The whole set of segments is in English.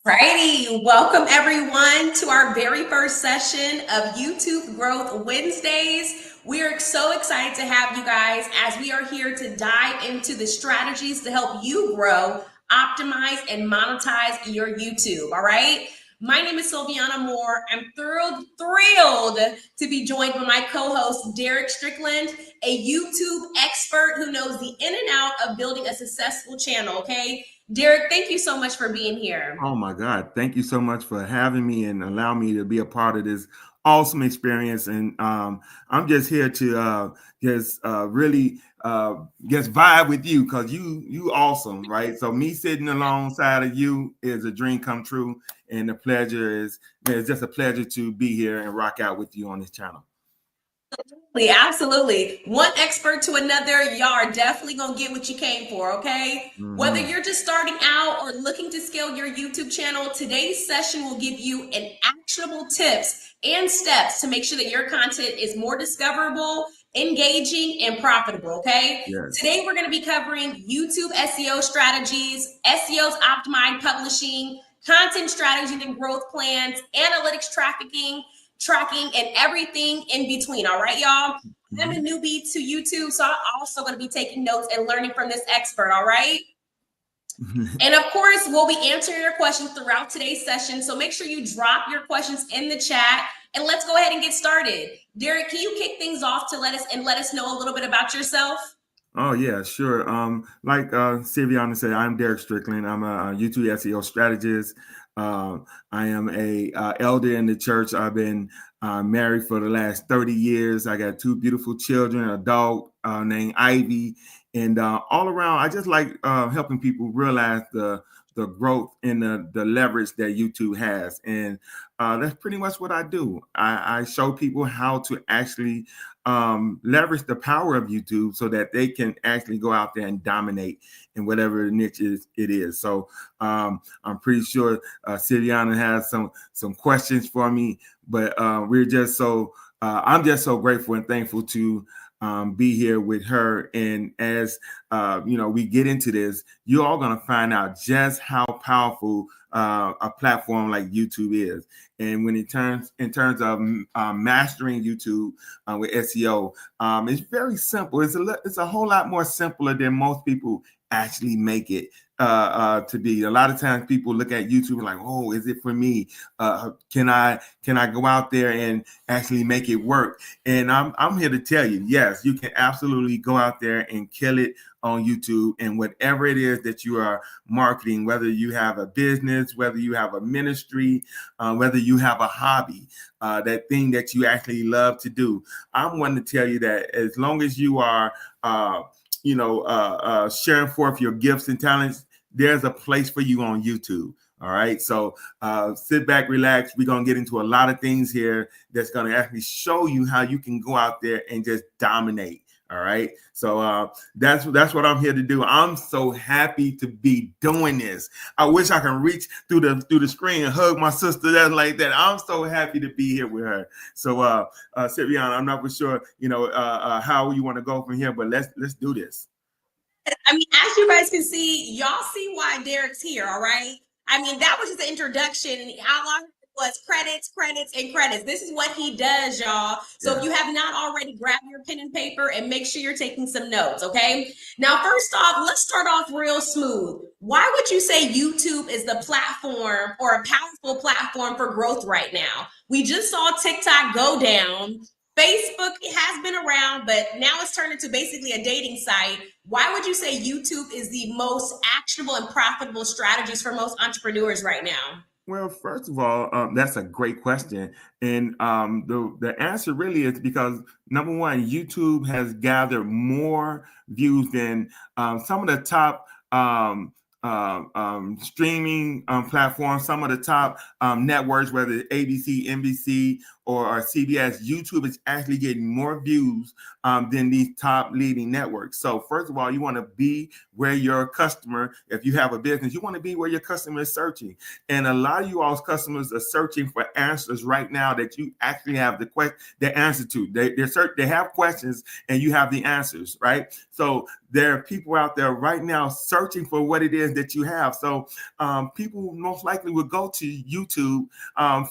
Righty, welcome everyone to our very first session of YouTube Growth Wednesdays. We are so excited to have you guys as we are here to dive into the strategies to help you grow, optimize, and monetize your YouTube. All right. My name is Sylviana Moore. I'm thrilled to be joined by my co-host, Derek Strickland, a YouTube expert who knows the in and out of building a successful channel. Okay. Derek, thank you so much for being here. Oh my God. Thank you so much for having me and allowing me to be a part of this awesome experience. And I'm just here to really just vibe with you because you awesome, right? So me sitting alongside of you is a dream come true. And it's just a pleasure to be here and rock out with you on this channel. Absolutely. One expert to another, y'all are definitely going to get what you came for, okay? Mm-hmm. Whether you're just starting out or looking to scale your YouTube channel, today's session will give you an actionable tips and steps to make sure that your content is more discoverable, engaging, and profitable, okay? Yes. Today, we're going to be covering YouTube SEO strategies, SEO's optimized publishing, content strategies and growth plans, analytics tracking, and everything in between. All right, y'all. I'm a newbie to YouTube, so I'm also going to be taking notes and learning from this expert. All right. And of course, we'll be answering your questions throughout today's session. So make sure you drop your questions in the chat and let's go ahead and get started. Derek, can you kick things off to let us know a little bit about yourself? Oh yeah, sure. Like Sylviana said, I'm Derek Strickland. I'm a YouTube SEO strategist. I am a elder in the church. I've been married for the last 30 years. I got two beautiful children, a dog named Ivy, and all around, I just like helping people realize the growth and the leverage that YouTube has. And that's pretty much what I do. I show people how to actually leverage the power of YouTube so that they can actually go out there and dominate in whatever niche it is. So I'm pretty sure Sylviana has some questions for me, but I'm just so grateful and thankful to be here with her. And as we get into this, you're all going to find out just how powerful a platform like YouTube is. And when in terms of mastering YouTube with SEO, it's very simple. It's a whole lot more simpler than most people actually make it to be. A lot of times people look at YouTube like, oh, is it for me? Can I go out there and actually make it work? And I'm here to tell you, yes, you can absolutely go out there and kill it on YouTube, and whatever it is that you are marketing, whether you have a business, whether you have a ministry, whether you have a hobby, that thing that you actually love to do. I'm wanting to tell you that as long as you are sharing forth your gifts and talents, there's a place for you on YouTube. All right. So sit back, relax. We're going to get into a lot of things here that's going to actually show you how you can go out there and just dominate. All right. So that's what I'm here to do. I'm so happy to be doing this. I wish I can reach through the screen and hug my sister that's like that. I'm so happy to be here with her. So Sylviana, I'm not for sure, how you want to go from here, but let's do this. I mean, as you guys can see, y'all see why Derek's here. All right. I mean, that was just the introduction and how long was credits. This is what he does, y'all. So if you have not already, grab your pen and paper and make sure you're taking some notes, okay? Now, first off, let's start off real smooth. Why would you say YouTube is the platform or a powerful platform for growth right now? We just saw TikTok go down. Facebook has been around, but now it's turned into basically a dating site. Why would you say YouTube is the most actionable and profitable strategies for most entrepreneurs right now? Well, first of all, that's a great question. And the answer really is because, number one, YouTube has gathered more views than some of the top streaming platforms, some of the top networks, whether it's ABC, NBC, or CBS, YouTube is actually getting more views than these top leading networks. So first of all, you want to be where your customer, if you have a business, you want to be where your customer is searching. And a lot of you all's customers are searching for answers right now that you actually have the answer to. They have questions and you have the answers, right? So there are people out there right now searching for what it is that you have. So people most likely will go to YouTube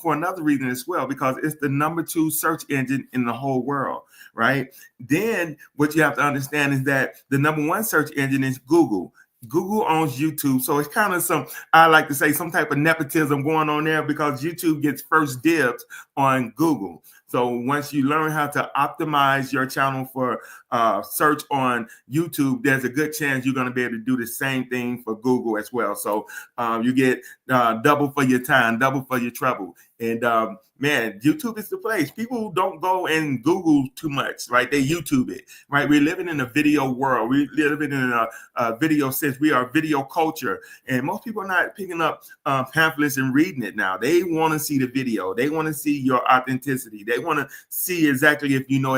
for another reason as well, because it's the #2 search engine in the whole world, right? Then what you have to understand is that the #1 search engine is Google. Google owns YouTube. So it's kind of I like to say, some type of nepotism going on there, because YouTube gets first dibs on Google. So once you learn how to optimize your channel for search on YouTube, there's a good chance you're going to be able to do the same thing for Google as well. So you get double for your time, double for your trouble. And man, YouTube is the place. People don't go and Google too much, right? They YouTube it, right? We're living in a video world. We're living in a video sense. We are video culture. And most people are not picking up pamphlets and reading it now. They want to see the video. They want to see your authenticity. They want to see exactly if you know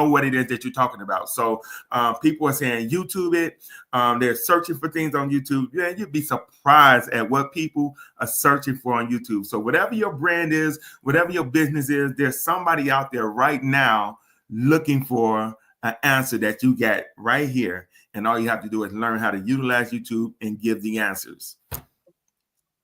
what it is that you're talking about. So people are saying YouTube it. They're searching for things on YouTube. Yeah, you'd be surprised at what people are searching for on YouTube. So whatever your brand is, whatever your business is, there's somebody out there right now looking for an answer that you get right here. And all you have to do is learn how to utilize YouTube and give the answers.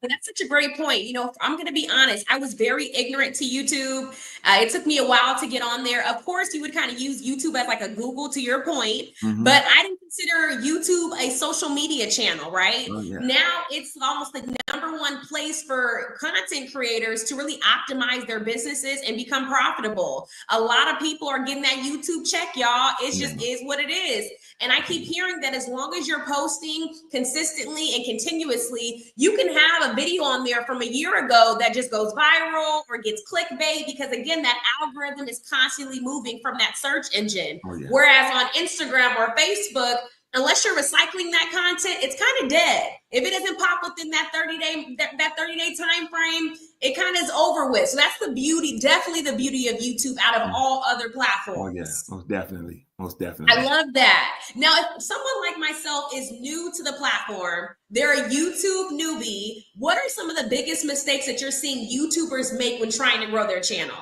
And that's such a great point. You know, I'm going to be honest, I was very ignorant to YouTube. It took me a while to get on there. Of course, you would kind of use YouTube as like a Google, to your point, but I didn't consider YouTube a social media channel, right? Oh, yeah. Now it's almost the #1 place for content creators to really optimize their businesses and become profitable. A lot of people are getting that YouTube check, y'all. It just is what it is. And I keep hearing that as long as you're posting consistently and continuously, you can have a video on there from a year ago that just goes viral or gets clickbait, because again, that algorithm is constantly moving from that search engine. Oh, yeah. Whereas on Instagram or Facebook, unless you're recycling that content, it's kind of dead. If it doesn't pop within that 30-day time frame, it kind of is over with. So that's the beauty, definitely the beauty of YouTube out of all other platforms. Oh yeah, most definitely. Most definitely. I love that. Now, if someone like myself is new to the platform, they're a YouTube newbie, what are some of the biggest mistakes that you're seeing YouTubers make when trying to grow their channel?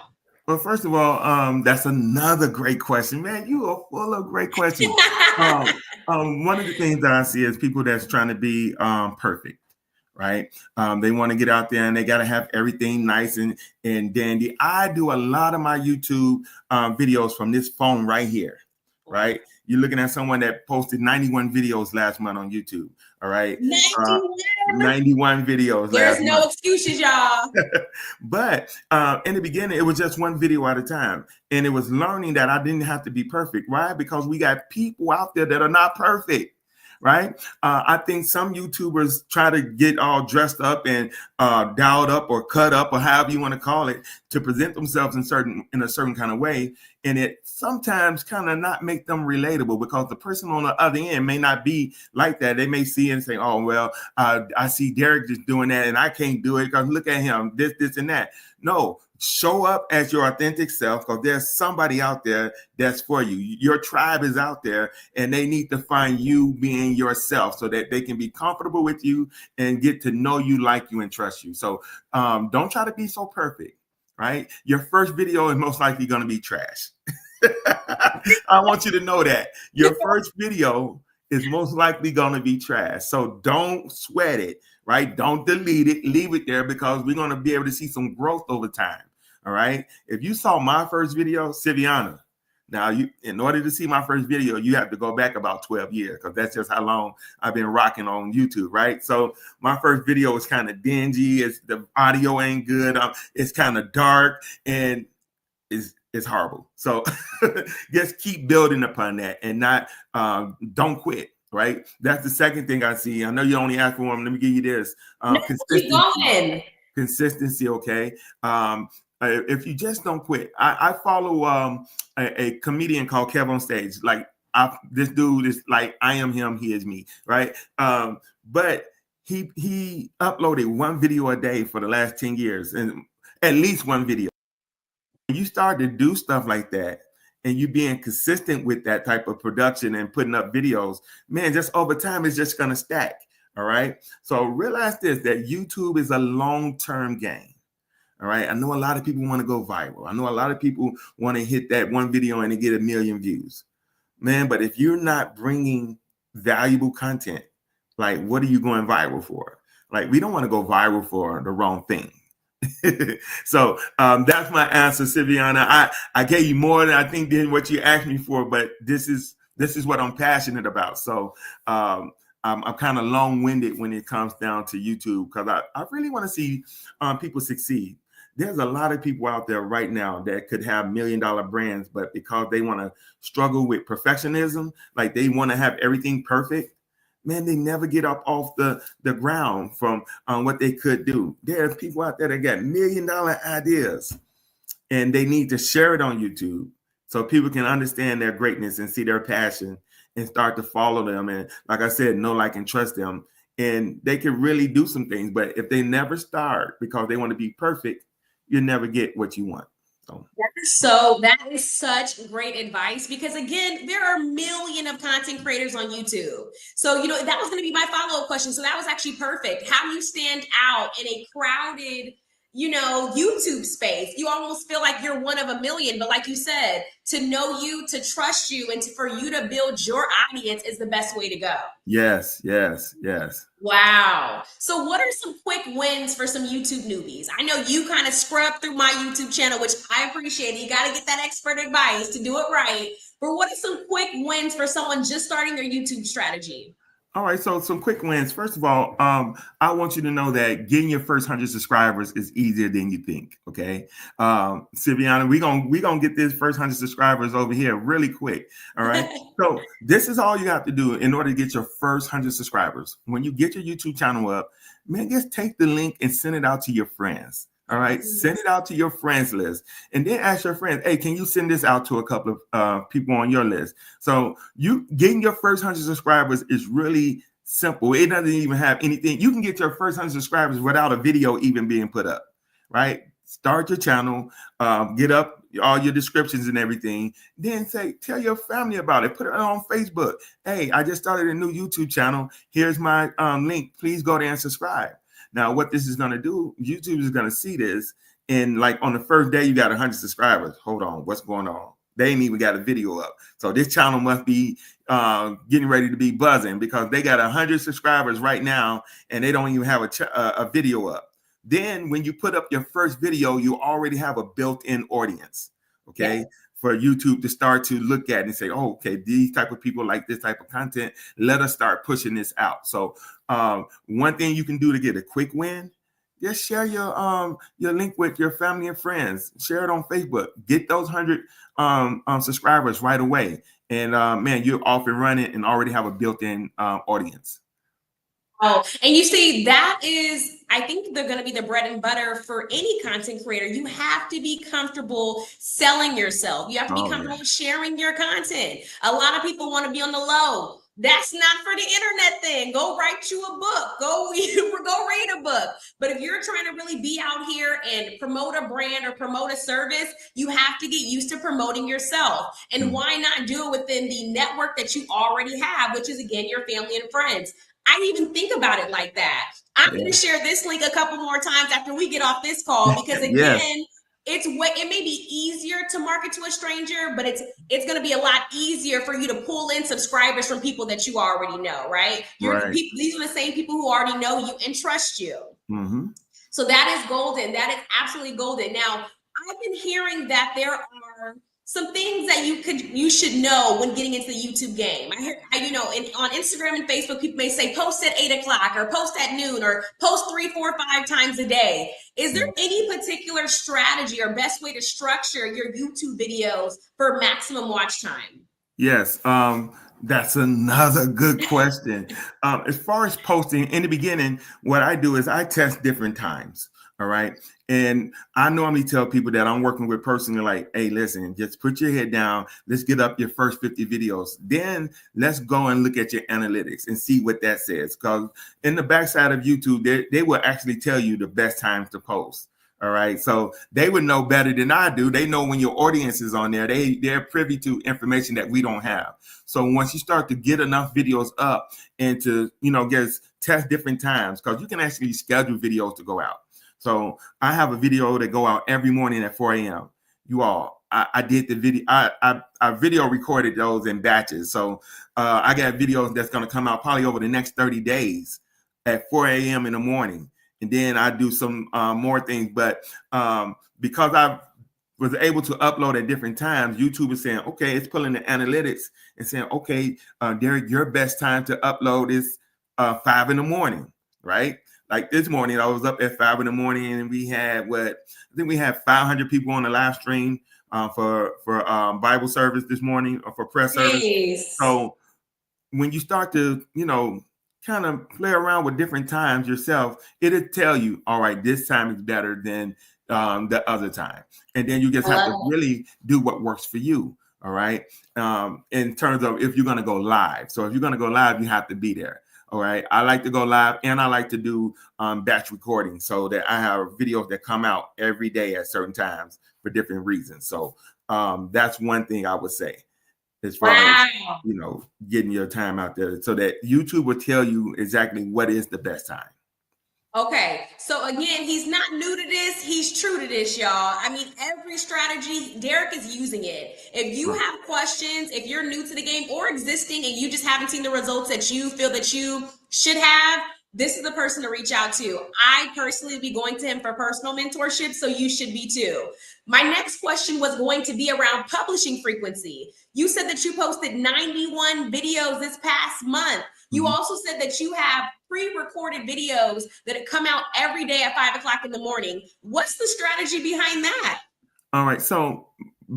Well, first of all, that's another great question, man. You are full of great questions. One of the things that I see is people that's trying to be perfect, right? They want to get out there and they got to have everything nice and dandy. I do a lot of my YouTube videos from this phone right here, right? You're looking at someone that posted 91 videos last month on YouTube. All right. 91 videos. There's no excuses, y'all. But in the beginning, it was just one video at a time. And it was learning that I didn't have to be perfect. Why? Because we got people out there that are not perfect. Right. I think some YouTubers try to get all dressed up and dialed up or cut up or however you want to call it to present themselves in a certain kind of way. And it sometimes kind of not make them relatable, because the person on the other end may not be like that. They may see and say, oh, well, I see Derek just doing that and I can't do it because look at him, this and that. No, show up as your authentic self, because there's somebody out there that's for you. Your tribe is out there and they need to find you being yourself so that they can be comfortable with you and get to know you, like you, and trust you. So don't try to be so perfect, right? Your first video is most likely going to be trash. I want you to know that your first video is most likely going to be trash. So don't sweat it, right? Don't delete it. Leave it there, because we're going to be able to see some growth over time. All right. If you saw my first video, Siviana, now in order to see my first video, you have to go back about 12 years, because that's just how long I've been rocking on YouTube. Right. So my first video was kind of dingy. The audio ain't good. It's kind of dark and it's horrible. So just keep building upon that and not don't quit. Right. That's the second thing I see. I know you only asked for one. Let me give you this. Consistency. Consistency. OK. If you just don't quit. I follow a comedian called Kev on Stage. Like this dude is like, I am him, he is me. Right. But he uploaded one video a day for the last 10 years, and at least one video. you start to do stuff like that and you being consistent with that type of production and putting up videos, man, just over time, it's just going to stack. All right. So realize this, that YouTube is a long-term game. All right. I know a lot of people want to go viral. I know a lot of people want to hit that one video and get 1 million views, man. But if you're not bringing valuable content, like, what are you going viral for? Like, we don't want to go viral for the wrong thing. So that's my answer, Siviana. I gave you more than I think than what you asked me for, but this is what I'm passionate about. So I'm kind of long-winded when it comes down to YouTube, because I really want to see people succeed. There's a lot of people out there right now that could have $1 million brands, but because they want to struggle with perfectionism, like they want to have everything perfect, man, they never get up off the ground from what they could do. There's people out there that got $1 million ideas, and they need to share it on YouTube so people can understand their greatness and see their passion and start to follow them. And like I said, know, like, and trust them. And they can really do some things. But if they never start because they want to be perfect, you'll never get what you want. So that is such great advice, because again, there are millions of content creators on YouTube. So, you know, that was going to be my follow-up question. So that was actually perfect. How do you stand out in a crowded, you know, YouTube space? You almost feel like you're one of a million, but like you said, to know you, to trust you, and for you to build your audience is the best way to go. Yes, yes, yes. Wow. So what are some quick wins for some YouTube newbies? I know you kind of scrubbed through my YouTube channel, which I appreciate. You got to get that expert advice to do it right. But what are some quick wins for someone just starting their YouTube strategy? All right, so some quick wins. First of all, I want you to know that getting your first 100 subscribers is easier than you think. Okay, Siviana, we gonna get this first 100 subscribers over here really quick. All right, so this is all you have to do in order to get your first 100 subscribers. When you get your YouTube channel up, man, just take the link and send it out to your friends. All right, send it out to your friends list, and then ask your friends, hey, can you send this out to a couple of people on your list? So you getting your first 100 subscribers is really simple. It doesn't even have anything. You can get your first 100 subscribers without a video even being put up, right? Start your channel, get up all your descriptions and everything, then tell your family about it. Put it on Facebook. Hey, I just started a new YouTube channel. Here's my link. Please go there and subscribe. Now, what this is going to do, YouTube is going to see this, and like on the first day, you got 100 subscribers. Hold on, what's going on? They ain't even got a video up. So this channel must be getting ready to be buzzing, because they got 100 subscribers right now, and they don't even have a video up. Then when you put up your first video, you already have a built-in audience, okay? Yeah. For YouTube to start to look at and say, oh, okay, these type of people like this type of content. Let us start pushing this out. So one thing you can do to get a quick win, just share your link with your family and friends. Share it on Facebook. Get those 100 subscribers right away. And man, you're off and running and already have a built-in audience. Oh, and you see, that is, I think they're going to be the bread and butter for any content creator. You have to be comfortable selling yourself. You have to be comfortable sharing your content. A lot of people want to be on the low. That's not for the internet thing. Go write you a book. Go read a book. But if you're trying to really be out here and promote a brand or promote a service, you have to get used to promoting yourself. And why not do it within the network that you already have, which is, again, your family and friends. I didn't even think about it like that. I'm going to share this link a couple more times after we get off this call, because again, it may be easier to market to a stranger, but it's going to be a lot easier for you to pull in subscribers from people that you already know, right? These are the same people who already know you and trust you. Mm-hmm. So that is golden. That is absolutely golden. Now, I've been hearing that there are some things that you should know when getting into the YouTube game. I hear, on Instagram and Facebook, people may say post at 8 o'clock or post at noon or post 3, 4, 5 times a day. Is there any particular strategy or best way to structure your YouTube videos for maximum watch time? Yes. That's another good question. As far as posting, in the beginning, what I do is I test different times. All right. And I normally tell people that I'm working with personally, like, hey, listen, just put your head down. Let's get up your first 50 videos. Then let's go and look at your analytics and see what that says. Because in the backside of YouTube, they will actually tell you the best times to post. All right. So they would know better than I do. They know when your audience is on there. They're privy to information that we don't have. So once you start to get enough videos up and to, test different times, because you can actually schedule videos to go out. So I have a video that go out every morning at 4 a.m. You all, I did the video. I video recorded those in batches. So I got videos that's going to come out probably over the next 30 days at 4 a.m. in the morning. And then I do some more things. But because I was able to upload at different times, YouTube is saying, okay, it's pulling the analytics and saying, okay, Derek, your best time to upload is 5 in the morning, right? Like this morning, I was up at 5 in the morning and we had I think we had 500 people on the live stream for Bible service this morning or for press service. So when you start to, kind of play around with different times yourself, it'll tell you, all right, this time is better than the other time. And then you just have to really do what works for you. All right. In terms of if you're going to go live. So if you're going to go live, you have to be there. All right. I like to go live and I like to do batch recording so that I have videos that come out every day at certain times for different reasons. So that's one thing I would say. As far as, getting your time out there so that YouTube will tell you exactly what is the best time. Okay. So again, he's not new to this. He's true to this, y'all. I mean, every strategy, Derek is using it. If you have questions, if you're new to the game or existing and you just haven't seen the results that you feel that you should have, this is the person to reach out to. I personally will be going to him for personal mentorship, so you should be too. My next question was going to be around publishing frequency. You said that you posted 91 videos this past month. You also said that you have pre-recorded videos that come out every day at 5 o'clock in the morning. What's the strategy behind that? All right. So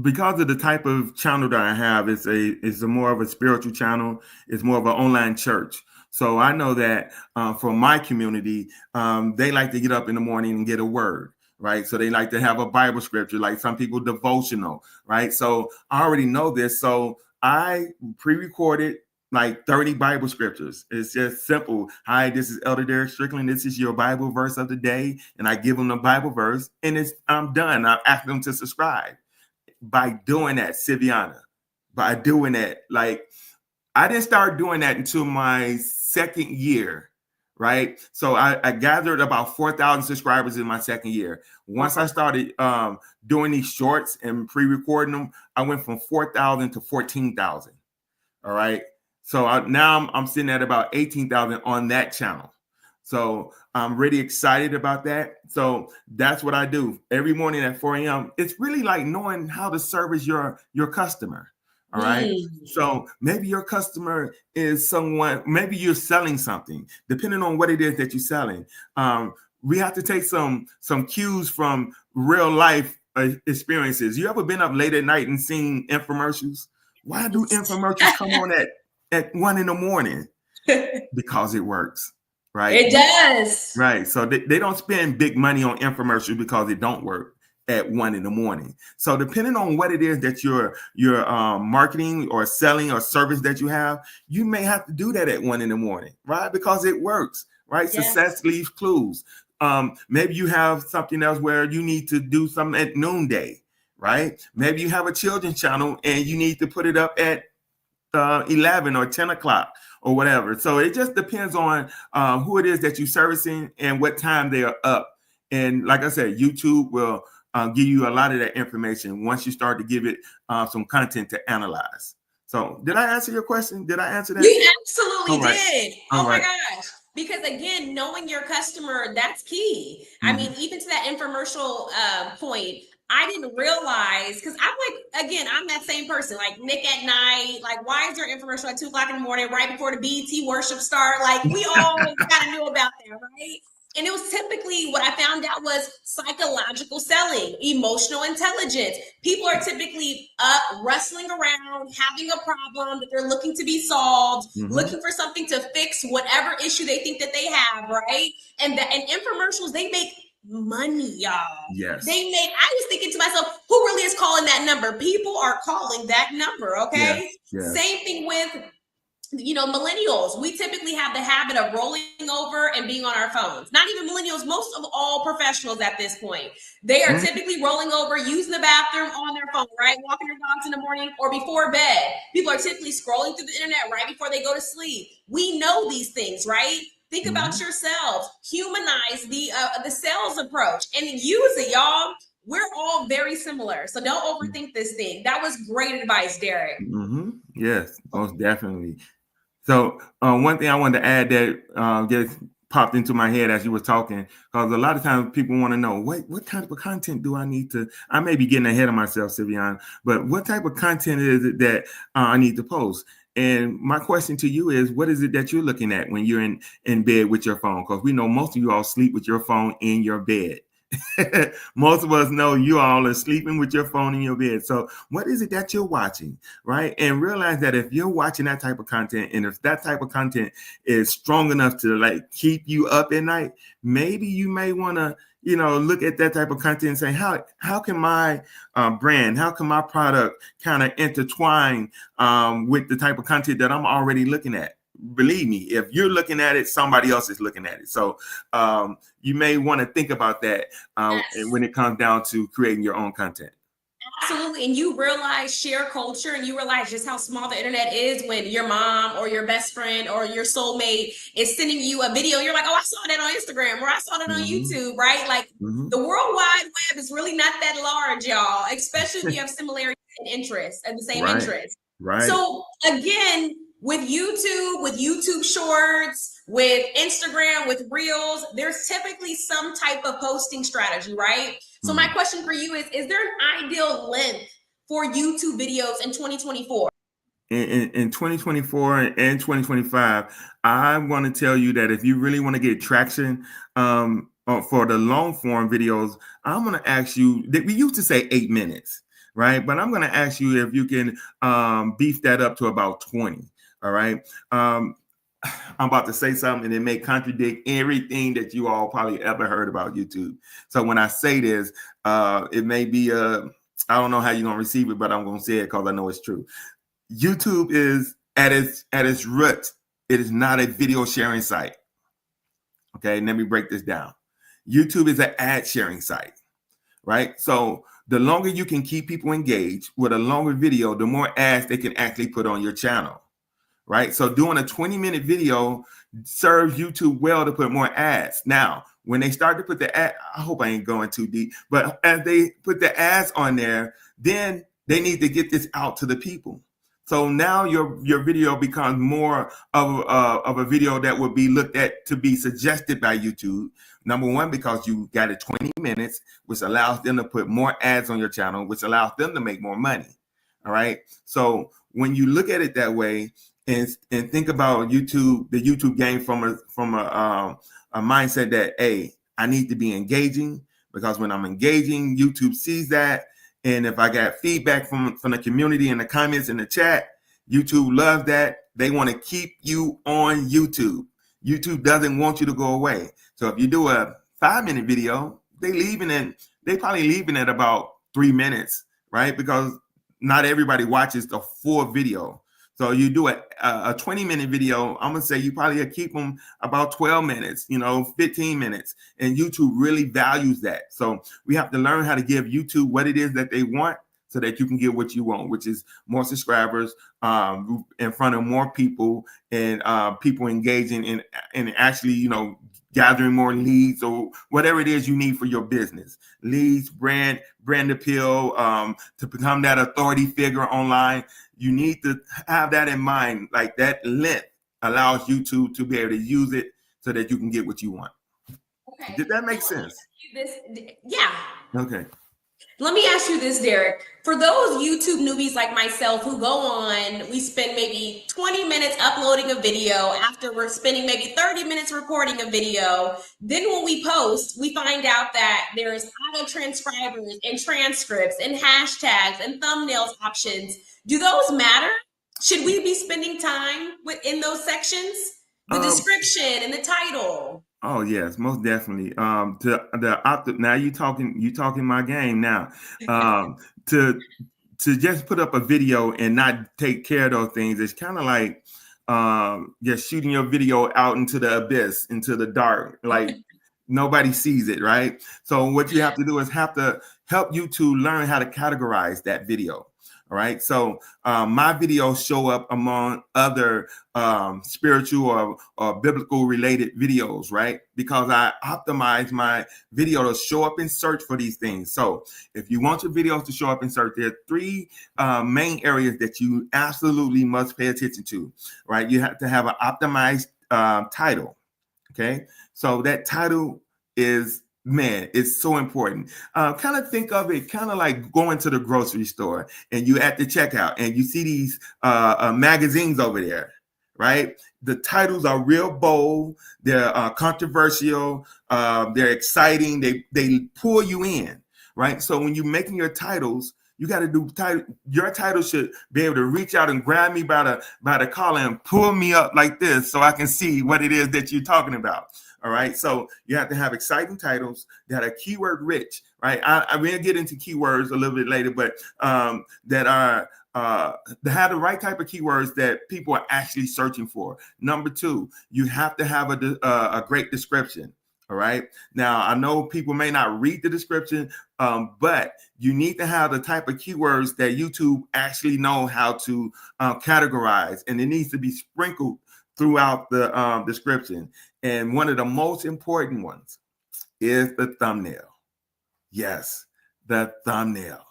because of the type of channel that I have, it's a more of a spiritual channel. It's more of an online church. So I know that for my community, they like to get up in the morning and get a word, right? So they like to have a Bible scripture, like some people devotional, right? So I already know this. So I pre-recorded like 30 Bible scriptures. It's just simple. Hi, this is Elder Derek Strickland. This is your Bible verse of the day. And I give them the Bible verse and I'm done. I ask them to subscribe. By doing that, Siviana, by doing that, like I didn't start doing that until my second year, right? So I gathered about 4,000 subscribers in my second year. Once I started doing these shorts and pre-recording them, I went from 4,000 to 14,000. All right. So now I'm sitting at about 18,000 on that channel. So I'm really excited about that. So that's what I do every morning at 4 a.m. It's really like knowing how to service your customer. All right. So maybe your customer is someone, maybe you're selling something, depending on what it is that you're selling. We have to take some cues from real life experiences. You ever been up late at night and seen infomercials? Why do infomercials come on at 1 in the morning? Because it works. Right. It does. Right. So they don't spend big money on infomercials because it don't work at 1 in the morning. So depending on what it is that you're marketing or selling or service that you have, you may have to do that at 1 in the morning, right? Because it works, right? Yes. Success leaves clues. Maybe you have something else where you need to do something at noonday, right? Maybe you have a children's channel and you need to put it up at 11 or 10 o'clock or whatever. So it just depends on who it is that you're servicing and what time they are up. And like I said, YouTube will give you a lot of that information once you start to give it some content to analyze. So did I answer your question? Did I answer that? You absolutely did. Oh my gosh. Because again, knowing your customer, that's key. I mean, even to that infomercial point, I didn't realize, because I'm like, again, I'm that same person, like Nick at Night, like, why is there infomercial at 2 o'clock in the morning, right before the BET worship start? Like, we all kind of knew about that, right? And it was typically, what I found out was psychological selling, emotional intelligence. People are typically up, wrestling around, having a problem that they're looking to be solved, looking for something to fix whatever issue they think that they have, right? And infomercials, they make money, y'all. Yes. I was thinking to myself, who really is calling that number? People are calling that number, okay? Yes. Same thing with millennials, we typically have the habit of rolling over and being on our phones. Not even millennials, most of all professionals at this point. They are typically rolling over, using the bathroom on their phone, right? Walking their dogs in the morning or before bed. People are typically scrolling through the internet right before they go to sleep. We know these things, right? Think about yourselves. Humanize the sales approach and use it, y'all. We're all very similar. So don't overthink this thing. That was great advice, Derek. Yes, most definitely. So one thing I wanted to add that just popped into my head as you were talking, because a lot of times people want to know what type of content do I need to, I may be getting ahead of myself, Sivian, but what type of content is it that I need to post? And my question to you is, what is it that you're looking at when you're in bed with your phone? Because we know most of you all sleep with your phone in your bed. Most of us know you all are sleeping with your phone in your bed. So what is it that you're watching, right? And realize that if you're watching that type of content, and if that type of content is strong enough to like keep you up at night, maybe you may want to, look at that type of content and say, how can my brand, how can my product kind of intertwine with the type of content that I'm already looking at? Believe me, if you're looking at it, somebody else is looking at it. So you may want to think about that when it comes down to creating your own content. Absolutely. And you realize share culture, and you realize just how small the internet is when your mom or your best friend or your soulmate is sending you a video. You're like, oh, I saw that on Instagram, or I saw that on YouTube, right? Like the World Wide Web is really not that large, y'all, especially if you have similarities and interests and the same interests. Right. So again, with YouTube Shorts, with Instagram, with Reels, there's typically some type of posting strategy, right? So my question for you is there an ideal length for YouTube videos in 2024? In 2024 and 2025, I want to tell you that if you really want to get traction for the long form videos, I'm going to ask you that we used to say 8 minutes, right? But I'm going to ask you if you can beef that up to about 20. All right. I'm about to say something and it may contradict everything that you all probably ever heard about YouTube. So when I say this, it may be I don't know how you're gonna receive it, but I'm gonna say it because I know it's true. YouTube is at its root, it is not a video sharing site. Okay, let me break this down. YouTube is an ad sharing site, right? So the longer you can keep people engaged with a longer video, the more ads they can actually put on your channel. Right. So doing a 20-minute video serves YouTube well to put more ads. Now, when they start to put the ad, I hope I ain't going too deep, but as they put the ads on there, then they need to get this out to the people. So now your video becomes more of a video that would be looked at to be suggested by YouTube. Number one, because you got it 20 minutes, which allows them to put more ads on your channel, which allows them to make more money. All right. So when you look at it that way, and think about YouTube, the YouTube game from a mindset that, hey, I need to be engaging, because when I'm engaging, YouTube sees that. And if I got feedback from the community in the comments in the chat, YouTube loves that. They want to keep you on YouTube. YouTube doesn't want you to go away. So if you do a 5-minute video, they probably leaving at about 3 minutes, right? Because not everybody watches the full video. So you do a 20-minute video, I'm going to say you probably keep them about 12 minutes, 15 minutes. And YouTube really values that. So we have to learn how to give YouTube what it is that they want so that you can get what you want, which is more subscribers in front of more people, and people engaging and actually, gathering more leads or whatever it is you need for your business. Leads, brand appeal, to become that authority figure online. You need to have that in mind. Like that length allows YouTube to be able to use it so that you can get what you want. Okay. Did that make sense? Yeah. Okay. Let me ask you this, Derek. For those YouTube newbies like myself who go on, we spend maybe 20 minutes uploading a video, after we're spending maybe 30 minutes recording a video. Then when we post, we find out that there's auto transcribers and transcripts and hashtags and thumbnails options. Do those matter? Should we be spending time in those sections? The description and the title. Oh yes, most definitely. Now you talking my game now. To just put up a video and not take care of those things, it's kind of like just shooting your video out into the abyss, into the dark, like nobody sees it, right? So what you have to do is have to help you to learn how to categorize that video. All right. So my videos show up among other spiritual or biblical related videos, right? Because I optimize my video to show up in search for these things. So if you want your videos to show up in search, there are three main areas that you absolutely must pay attention to, right? You have to have an optimized title. Okay. So that title is, man, it's so important. Kind of think of it kind of like going to the grocery store and you at the checkout and you see these magazines over there, right? The titles are real bold. They're controversial. They're exciting. They pull you in, right? So when you're making your titles, you got to do your title should be able to reach out and grab me by the collar and pull me up like this so I can see what it is that you're talking about. All right. So you have to have exciting titles that are keyword rich, right? I will get into keywords a little bit later, but that are to have the right type of keywords that people are actually searching for. Number two, you have to have a great description. All right. Now, I know people may not read the description, but you need to have the type of keywords that YouTube actually know how to categorize, and it needs to be sprinkled throughout the description. And one of the most important ones is the thumbnail. Yes, the thumbnail.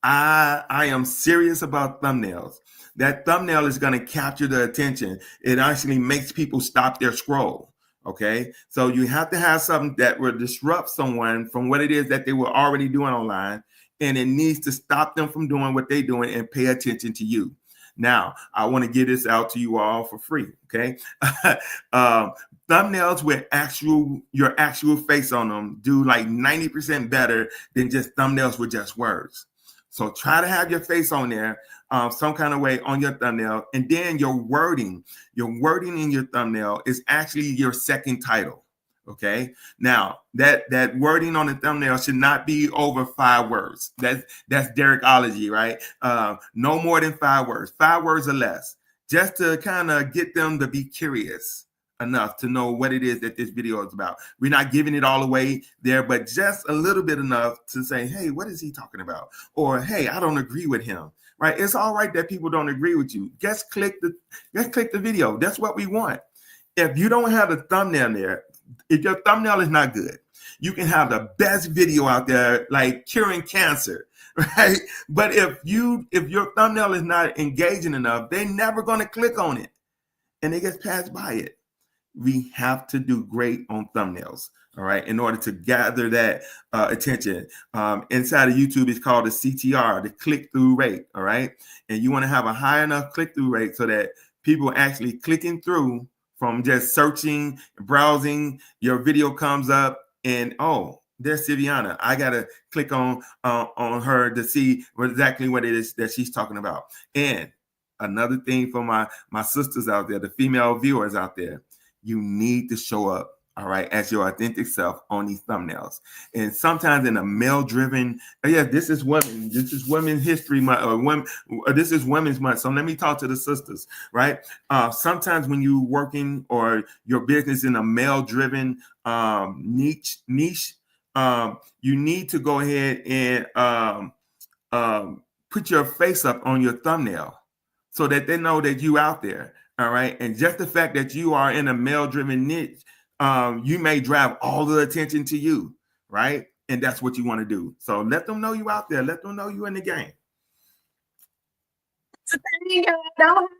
I am serious about thumbnails. That thumbnail is going to capture the attention. It actually makes people stop their scroll. Okay, so you have to have something that will disrupt someone from what it is that they were already doing online, and it needs to stop them from doing what they're doing and pay attention to you. Now, I want to get this out to you all for free. Okay, thumbnails with your actual face on them do like 90% better than just thumbnails with just words. So try to have your face on there some kind of way on your thumbnail. And then your wording in your thumbnail is actually your second title. Okay. Now that wording on the thumbnail should not be over 5 words. That's Derekology, right? No more than 5 words, 5 words or less, just to kind of get them to be curious enough to know what it is that this video is about. We're not giving it all away there, but just a little bit enough to say, hey, what is he talking about? Or, hey, I don't agree with him, right? It's all right that people don't agree with you. Just click the video. That's what we want. If you don't have a thumbnail there, if your thumbnail is not good, you can have the best video out there, like curing cancer, right? But if your thumbnail is not engaging enough, they're never going to click on it, and they get passed by it. We have to do great on thumbnails, all right, in order to gather that attention. Inside of YouTube, it's called the CTR, the click-through rate, all right? And you want to have a high enough click-through rate so that people actually clicking through from just searching, browsing, your video comes up, and oh, there's Siviana. I got to click on her to see exactly what it is that she's talking about. And another thing for my sisters out there, the female viewers out there, you need to show up, all right, as your authentic self on these thumbnails. And sometimes in a male-driven, this is Women's History Month, this is Women's Month. So let me talk to the sisters, right? Sometimes when you're working or your business in a male-driven niche, you need to go ahead and put your face up on your thumbnail so that they know that you out there. All right. And just the fact that you are in a male-driven niche, you may drive all the attention to you. Right. And that's what you want to do. So let them know you out there. Let them know you in the game. Don't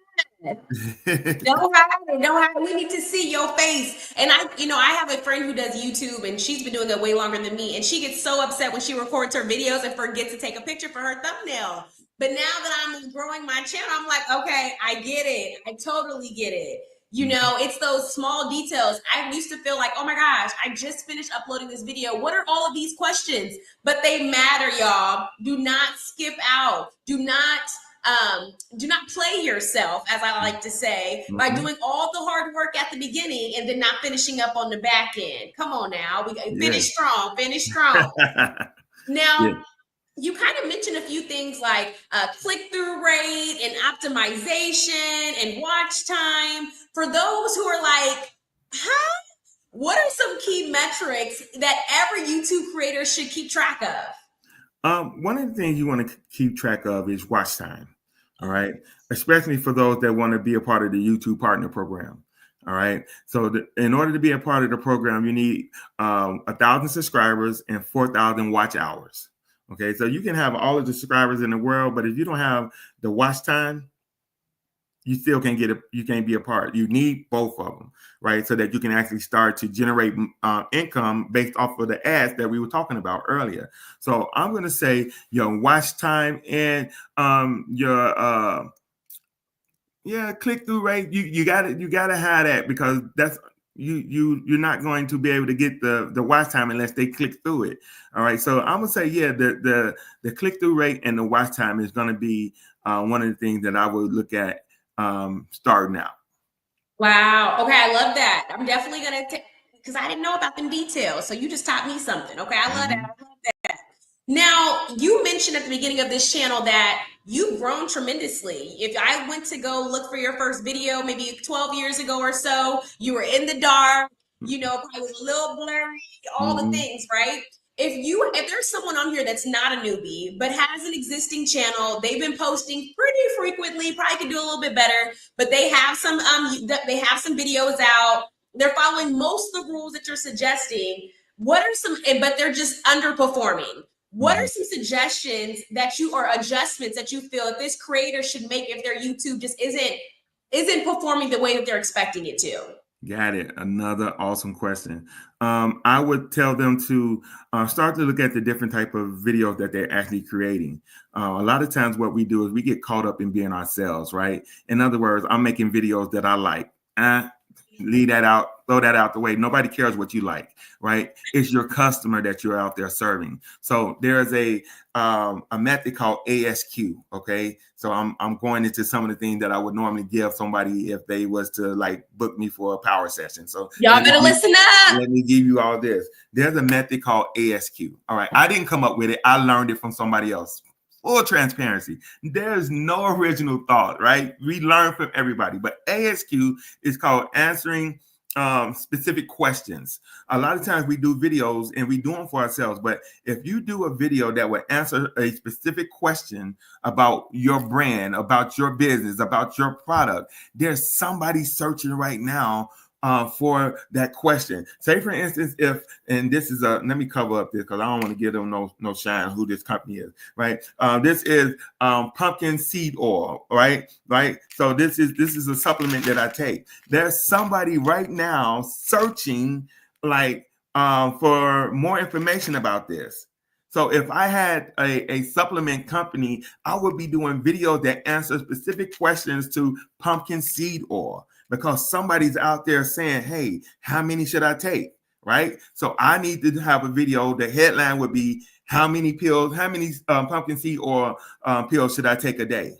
hide it. We need to see your face. And I have a friend who does YouTube, and she's been doing it way longer than me. And she gets so upset when she records her videos and forgets to take a picture for her thumbnail. But now that I'm growing my channel, I'm like, okay, I get it. I totally get it. It's those small details. I used to feel like, oh my gosh, I just finished uploading this video. What are all of these questions? But they matter, y'all. Do not skip out. Do not play yourself, as I like to say, by doing all the hard work at the beginning and then not finishing up on the back end. Come on now. We finish strong. Now, you kind of mentioned a few things like click-through rate and optimization and watch time. For those who are like, huh? What are some key metrics that every YouTube creator should keep track of? One of the things you want to keep track of is watch time. All right. Especially for those that want to be a part of the YouTube partner program. All right. So in order to be a part of the program, you need 1,000 subscribers and 4,000 watch hours. Okay. So you can have all of the subscribers in the world, but if you don't have the watch time, you still can't you can't be a part. You need both of them, right? So that you can actually start to generate income based off of the ads that we were talking about earlier. So I'm going to say your watch time and your click through rate. You got to have that, because that's you're not going to be able to get the watch time unless they click through it. All right. So I'm gonna say, the click through rate and the watch time is going to be one of the things that I would look at starting out. Wow. Okay, I love that. I'm definitely gonna because I didn't know about them details. So you just taught me something. Okay, I love that. I love that. Now, you mentioned at the beginning of this channel that you've grown tremendously. If I went to go look for your first video, maybe 12 years ago or so, you were in the dark, probably was a little blurry, all the things, right? If there's someone on here that's not a newbie but has an existing channel, they've been posting pretty frequently, probably could do a little bit better, but they have some videos out, they're following most of the rules that you're suggesting. What are some, but they're just underperforming? What are some suggestions that you, or adjustments that you feel that this creator should make if their YouTube just isn't performing the way that they're expecting it to? Got it. Another awesome question. I would tell them to start to look at the different type of videos that they're actually creating. A lot of times what we do is we get caught up in being ourselves, right? In other words, I'm making videos that I like. Leave that out, throw that out the way. Nobody cares what you like, right? It's your customer that you're out there serving. So there's a method called ASQ. Okay, so I'm going into some of the things that I would normally give somebody if they was to like book me for a power session. So y'all better listen up. Let me give you all this. There's a method called ASQ. All right, I didn't come up with it. I learned it from somebody else. Full transparency. There's no original thought, right? We learn from everybody, but ASQ is called answering specific questions. A lot of times we do videos and we do them for ourselves, but if you do a video that would answer a specific question about your brand, about your business, about your product, there's somebody searching right now for that question. Say, for instance, and this is let me cover up this because I don't want to give them no shine who this company is, right? This is pumpkin seed oil, right? So this is a supplement that I take. There's somebody right now searching for more information about this. So if I had a supplement company, I would be doing videos that answer specific questions to pumpkin seed oil, because somebody's out there saying, hey, how many should I take? Right? So I need to have a video. The headline would be, how many pumpkin seed oil pills should I take a day?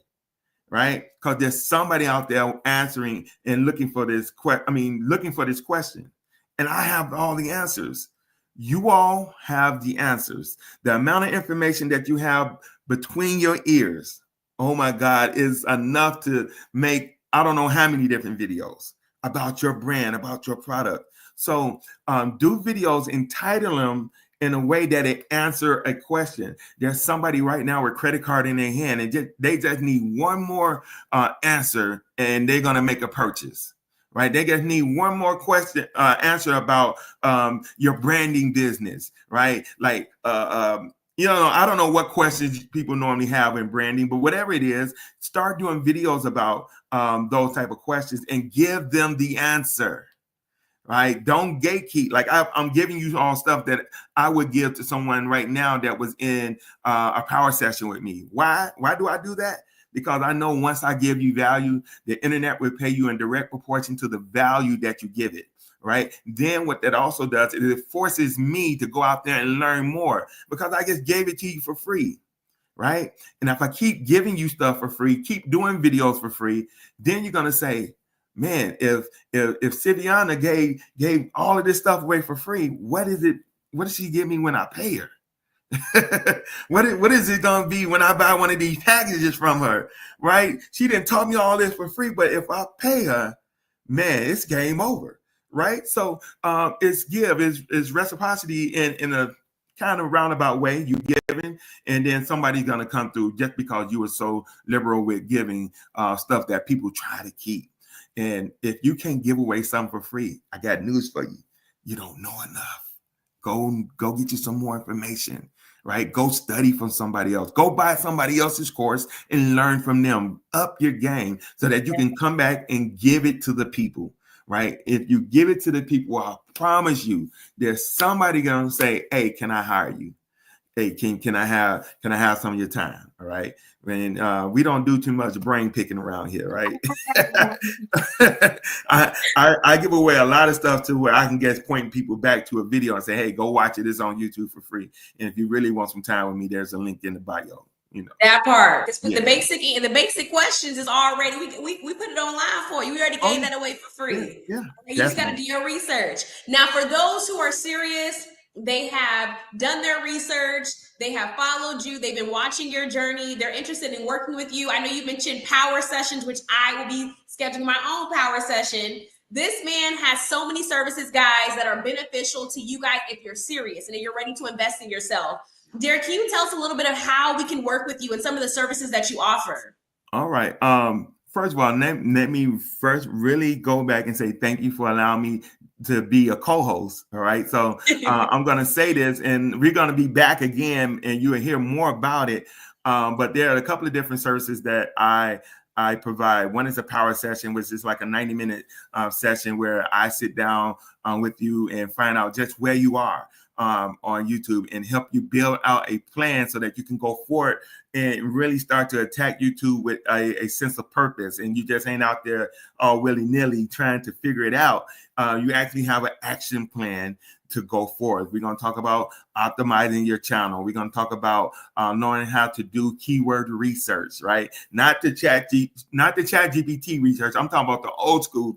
Right? Because there's somebody out there answering and looking for this question. And I have all the answers. You all have the answers. The amount of information that you have between your ears, oh my God, is enough to make I don't know how many different videos about your brand, about your product. So do videos, entitle them in a way that it answer a question. There's somebody right now with credit card in their hand, and they just need one more answer, and they're going to make a purchase. Right? They just need one more question answer about your branding business, right? Like, I don't know what questions people normally have in branding, but whatever it is, start doing videos about those type of questions and give them the answer, right? Don't gatekeep. Like I'm giving you all stuff that I would give to someone right now that was in a power session with me. Why do I do that? Because I know once I give you value, the internet will pay you in direct proportion to the value that you give it, right? Then what that also does is it forces me to go out there and learn more, because I just gave it to you for free, right? And if I keep giving you stuff for free, keep doing videos for free, then you're going to say, man, if Siviana gave all of this stuff away for free, what does she give me when I pay her? What is it gonna be when I buy one of these packages from her? Right? She didn't taught me all this for free, but if I pay her, man, it's game over. Right? So it's give is reciprocity in a kind of roundabout way. You giving, and then somebody's gonna come through just because you were so liberal with giving stuff that people try to keep. And if you can't give away something for free, I got news for you. You don't know enough. Go get you some more information, right? Go study from somebody else. Go buy somebody else's course and learn from them. Up your game so that you can come back and give it to the people, right? If you give it to the people, I promise you, there's somebody gonna say, "Hey, can I hire you? Hey, can I have some of your time?" All right. And we don't do too much brain picking around here, right? I give away a lot of stuff to where I can get pointing people back to a video and say, "Hey, go watch it. It's on YouTube for free." And if you really want some time with me, there's a link in the bio. You know that part. With the basic questions is already we put it online for you. We already gave that away for free. Yeah, you just got to do your research. Now, for those who are serious, they have done their research. They have followed you. They've been watching your journey. They're interested in working with you. I know you mentioned power sessions, which I will be scheduling my own power session. This man has so many services, guys, that are beneficial to you guys if you're serious and if you're ready to invest in yourself. Derek, can you tell us a little bit of how we can work with you and some of the services that you offer? All right. First of all, let me first really go back and say thank you for allowing me to be a co-host. All right. So I'm going to say this, and we're going to be back again, and you will hear more about it. But there are a couple of different services that I provide. One is a power session, which is like a 90-minute session where I sit down with you and find out just where you are on YouTube and help you build out a plan so that you can go forward and really start to attack YouTube with a sense of purpose. And you just ain't out there all willy-nilly trying to figure it out. You actually have an action plan to go forward. We're going to talk about optimizing your channel. We're going to talk about knowing how to do keyword research, right? Not the chat GPT research. I'm talking about the old school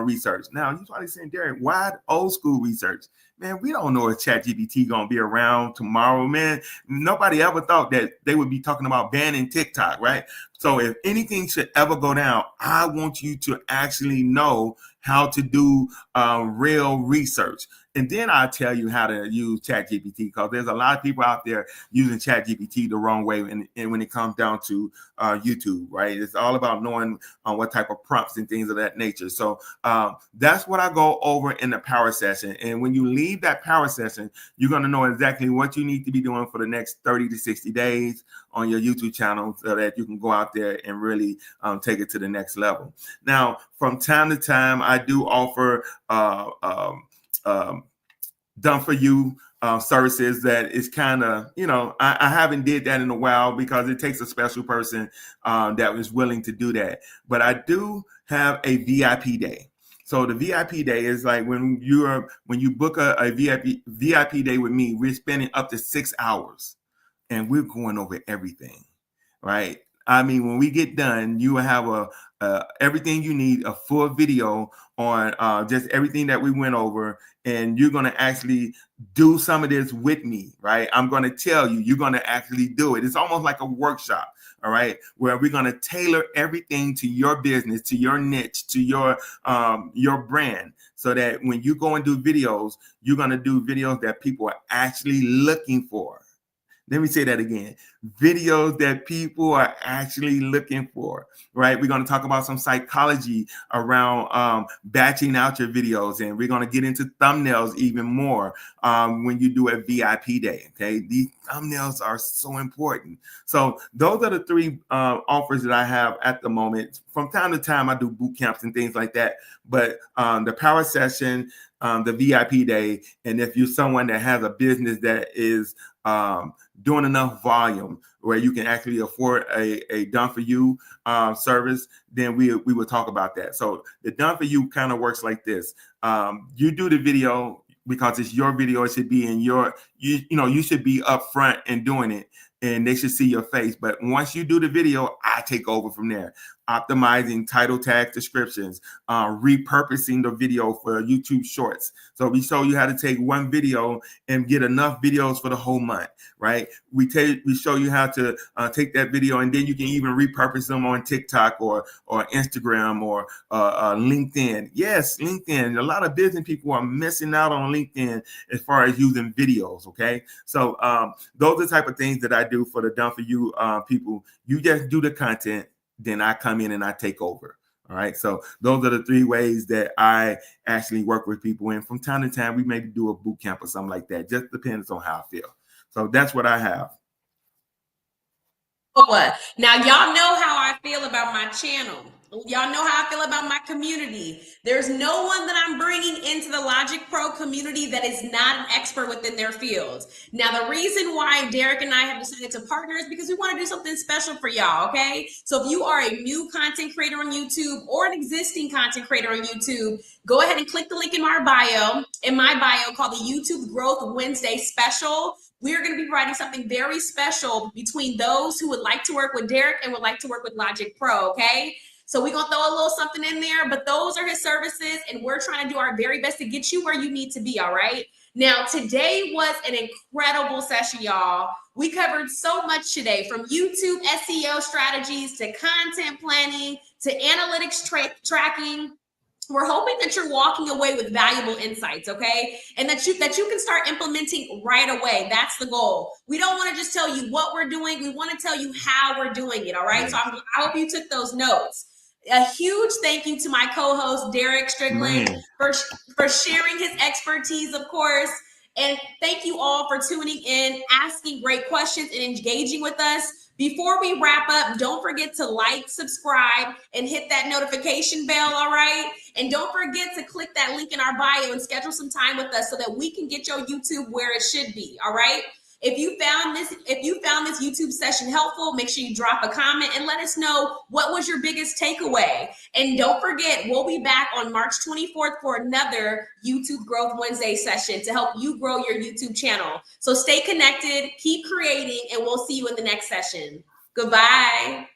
research. Now, you're probably saying, Derek, why old school research? Man, we don't know if ChatGPT gonna be around tomorrow, man. Nobody ever thought that they would be talking about banning TikTok, right? So if anything should ever go down, I want you to actually know how to do real research. And then I'll tell you how to use ChatGPT, because there's a lot of people out there using ChatGPT the wrong way. And when it comes down to YouTube, right? It's all about knowing what type of prompts and things of that nature. So that's what I go over in the power session. And when you leave that power session, you're going to know exactly what you need to be doing for the next 30 to 60 days on your YouTube channel so that you can go out there and really take it to the next level. Now, from time to time, I do offer done for you services that is kind of, I haven't did that in a while because it takes a special person that was willing to do that. But I do have a VIP day. So the VIP day is like when you book a VIP day with me, we're spending up to 6 hours and we're going over everything, right? I mean, when we get done, you will have everything you need, a full video on just everything that we went over, and you're going to actually do some of this with me, right? I'm going to tell you, you're going to actually do it. It's almost like a workshop, all right, where we're going to tailor everything to your business, to your niche, to your brand, so that when you go and do videos, you're going to do videos that people are actually looking for. Let me say that again. Videos that people are actually looking for, right? We're going to talk about some psychology around batching out your videos, and we're going to get into thumbnails even more when you do a VIP day, okay? These thumbnails are so important. So those are the three offers that I have at the moment. From time to time, I do boot camps and things like that, but the power session, the VIP day, and if you're someone that has a business that is doing enough volume where you can actually afford a done for you service, then we will talk about that. So the done for you kind of works like this. You do the video because it's your video. It should be in you should be up front and doing it, and they should see your face. But once you do the video, I take over from there. optimizing title tag descriptions, repurposing the video for YouTube Shorts. So we show you how to take one video and get enough videos for the whole month, right? We show you how to take that video, and then you can even repurpose them on TikTok or Instagram or LinkedIn. Yes, LinkedIn. A lot of business people are missing out on LinkedIn as far as using videos. Okay, so those are the type of things that I do for the Done For You people. You just do the content, then I come in and I take over. All right. So those are the 3 ways that I actually work with people. And from time to time, we may do a boot camp or something like that. Just depends on how I feel. So that's what I have. What? Now, y'all know how I feel about my channel. Y'all know how I feel about my community. There's no one that I'm bringing into the Logic Pro community that is not an expert within their field. Now, the reason why Derek and I have decided to partner is because we want to do something special for y'all, okay? So if you are a new content creator on YouTube or an existing content creator on YouTube, go ahead and click the link in my bio called the YouTube Growth Wednesday Special. We're going to be providing something very special between those who would like to work with Derek and would like to work with Logic Pro, okay? So we're going to throw a little something in there, but those are his services, and we're trying to do our very best to get you where you need to be, all right? Now, today was an incredible session, y'all. We covered so much today, from YouTube SEO strategies to content planning to analytics tracking. We're hoping that you're walking away with valuable insights, okay? And that you can start implementing right away. That's the goal. We don't want to just tell you what we're doing. We want to tell you how we're doing it, all right? So I hope you took those notes. A huge thank you to my co-host, Derek Strickland, for sharing his expertise, of course. And thank you all for tuning in, asking great questions, and engaging with us. Before we wrap up, don't forget to like, subscribe, and hit that notification bell, all right? And don't forget to click that link in our bio and schedule some time with us so that we can get your YouTube where it should be, all right? If you found this YouTube session helpful, make sure you drop a comment and let us know what was your biggest takeaway. And don't forget, we'll be back on March 24th for another YouTube Growth Wednesday session to help you grow your YouTube channel. So stay connected, keep creating, and we'll see you in the next session. Goodbye.